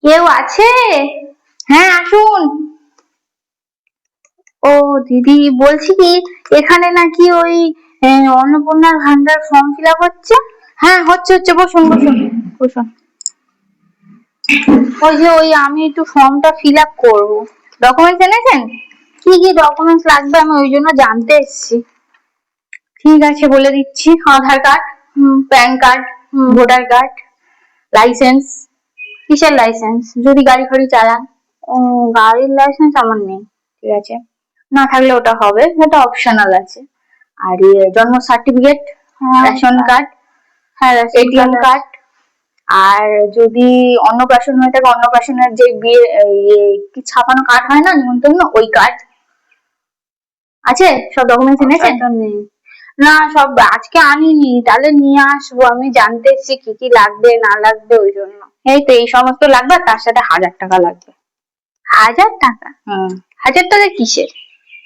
কেউ আছে? হ্যাঁ আসুন। ও দিদি, বলছি কি, এখানে নাকি ওই অন্নপূর্ণার ভান্ডার ফর্ম ফিল আপ হচ্ছে। হ্যাঁ হচ্ছে হচ্ছে, বসুন বসুন বসুন। ওই আমি একটু ফর্মটা ফিল আপ করবো। ডকুমেন্টস এনেছেন? কি কি ডকুমেন্টস লাগবে আমি ওই জন্য জানতে এসেছি। ঠিক আছে বলে দিচ্ছি। Aadhaar card, PAN card, voter card, licence. কিসের লাইসেন্স? যদি গাড়ি ফাড়ি চালান। ও, গাড়ির লাইসেন্স আমার নেই। ঠিক আছে, না থাকলে ওটা হবে, এটা অপশনাল আছে। আর জন্ম সার্টিফিকেট, রেশন কার্ড, হ্যাঁ এটিএম কার্ড। আর যদি অন্নপ্রাশন হয়ে থাকে, অন্নপ্রাশনের যে বিয়ে কি ছাপানো কার্ড হয় না, নিমন্ত্রণ, ওই কার্ড আছে। সব ডকুমেন্টস এনেছেন? না, সব আজকে আনিনি, তাহলে নিয়ে আসবো। আমি জানতে এসেছি কি কি লাগবে না লাগবে, ওই জন্য। এই তো এই সমস্ত লাগবে, তার সাথে 1000 টাকা লাগবে। 1000 টাকা? 1000 টাকা কিসের?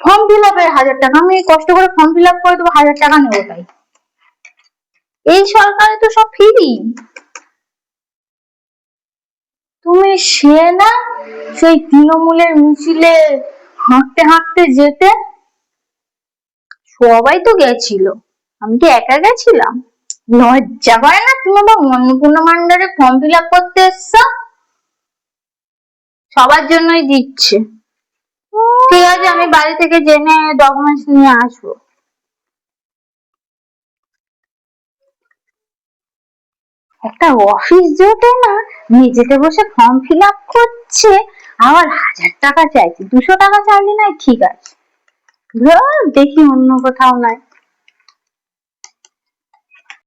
ফর্ম ফিল আপের 1000 টাকা। আমি কষ্ট করে ফর্ম ফিল আপ করে দেবো, 1000 টাকা নেবো তাই? এই সরকারে তো সব ফ্রি। তুমি সে না সেই তৃণমূলের মিছিলে হাঁটতে হাঁটতে যেতে, সবাই তো গেছিল, আমি কি একা গেছিলাম? লজ্জা করে না? তুমি আবার অন্নপূর্ণা ভান্ডারে ফর্ম ফিল আপ করতে এসছো। সবার জন্যই দিচ্ছে। ঠিক আছে, আমি বাড়ি থেকে জেনে ডকুমেন্টস নিয়ে আসবো। একটা অফিস জোটে না, মেঝেতে বসে ফর্ম ফিল আপ করছে, আবার 1000 টাকা চাইছে। 200 টাকা চাইলে না ঠিক আছে, দেখি অন্য কোথাও নাই।